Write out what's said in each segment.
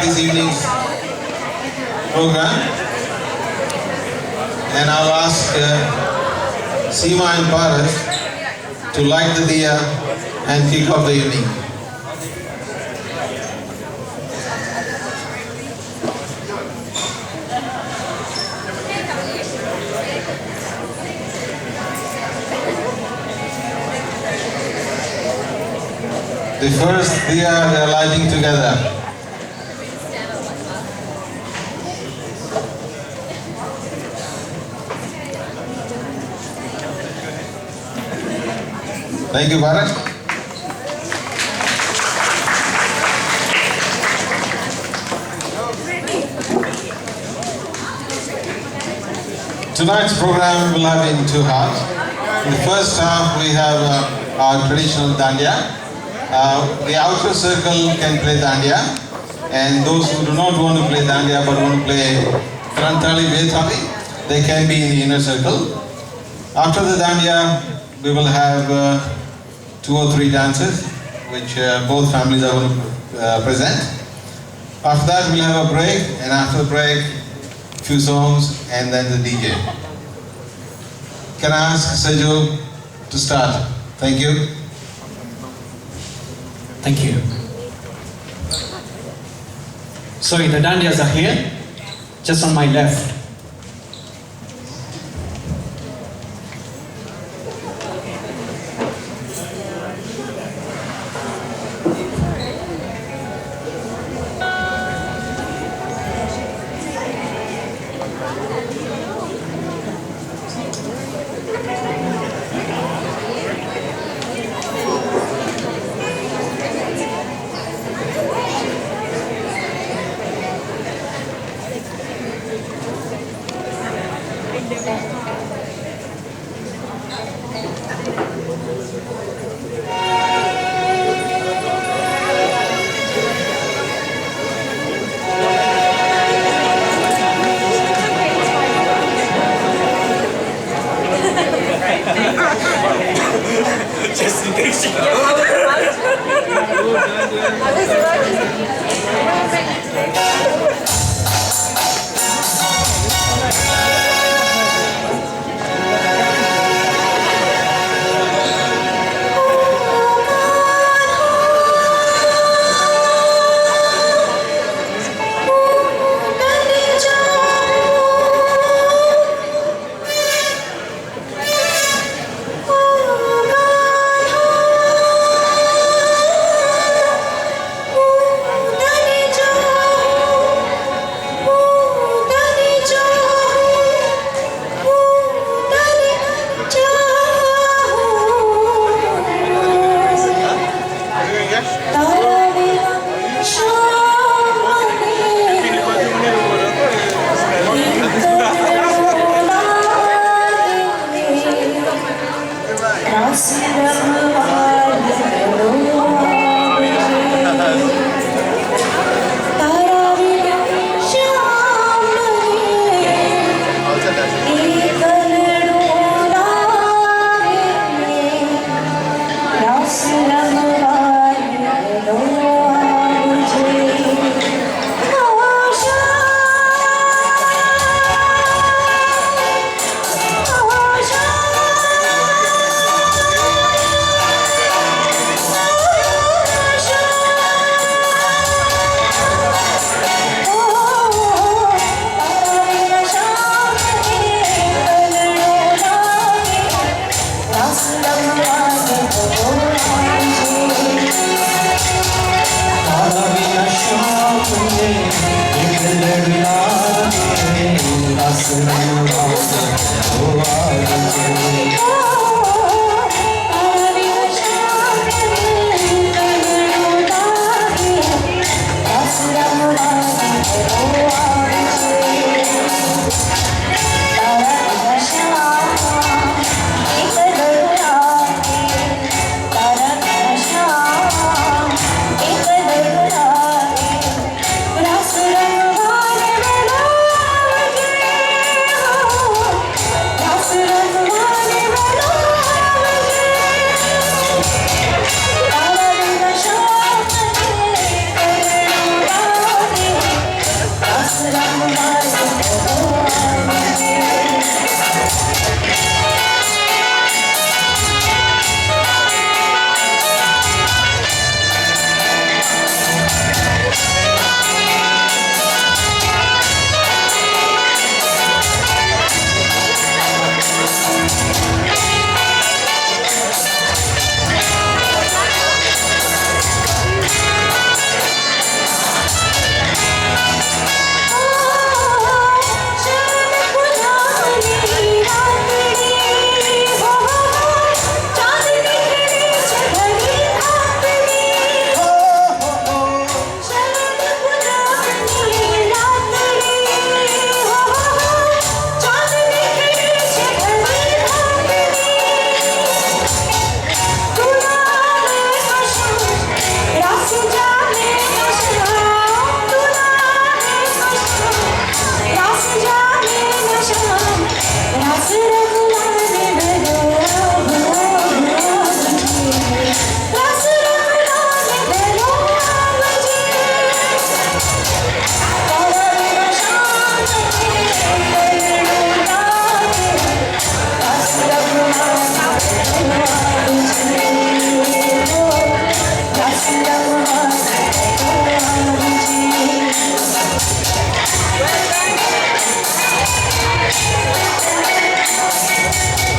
this evening's program. And I'll ask Seema and Paras to light the diya and kick off the evening. The first diya they are lighting together. Thank you, Bharat. Tonight's program will have in two halves. In the first half, we have our traditional dandiya. The outer circle can play dandiya, and those who do not want to play dandiya but want to play Trantali Vetali, they can be in the inner circle. After the dandiya, we will have 2 or 3 dances, which both families are going to present. After that, we'll have a break, and after the break, a few songs, and then the DJ. Can I ask Sejo to start? Thank you. Thank you. Sorry, the dandiyas are here, just on my left.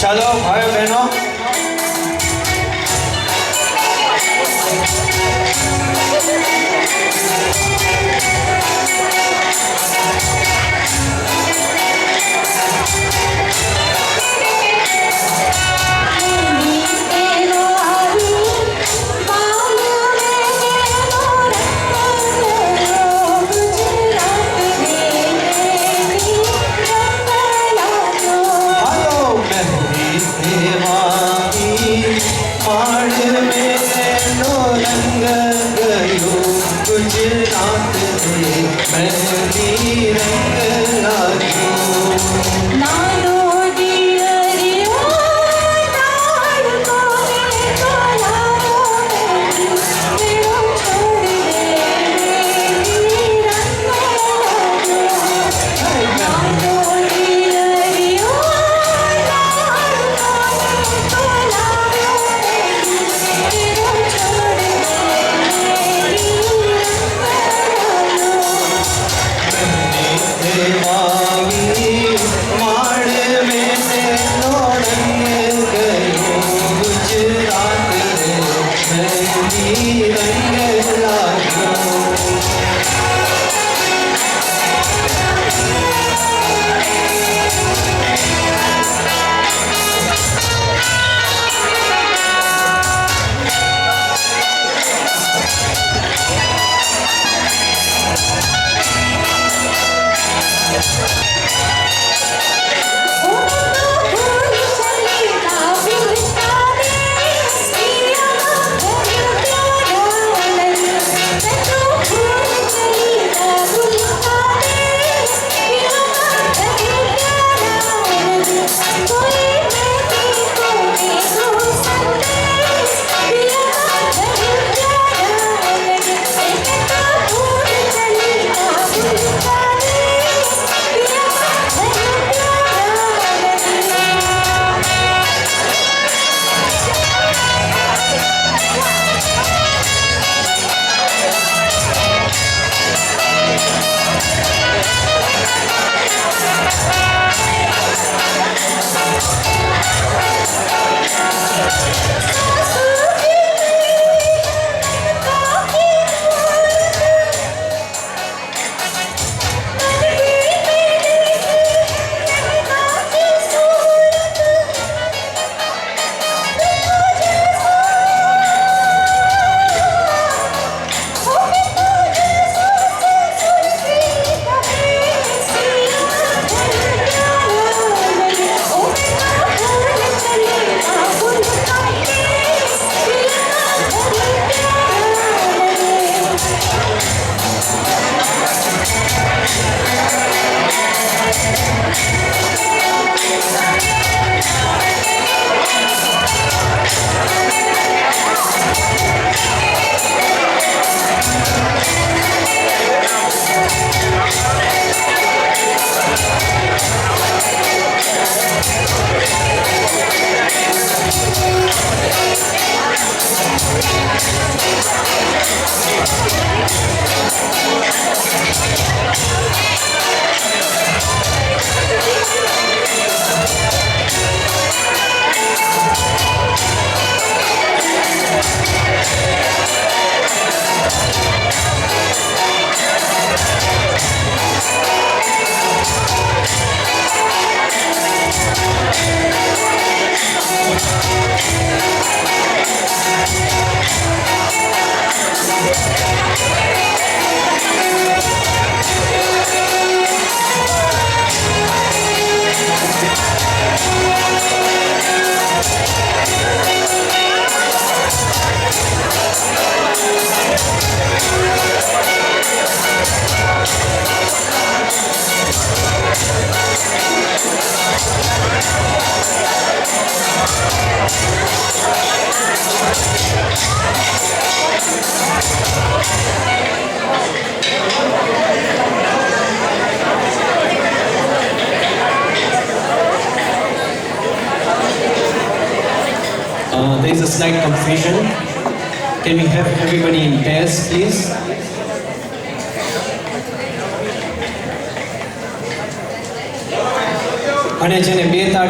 ચાલો ભાઈઓ બહેનો There is a slight confusion. Can we have everybody in pairs, please? અને જેને બે તાળી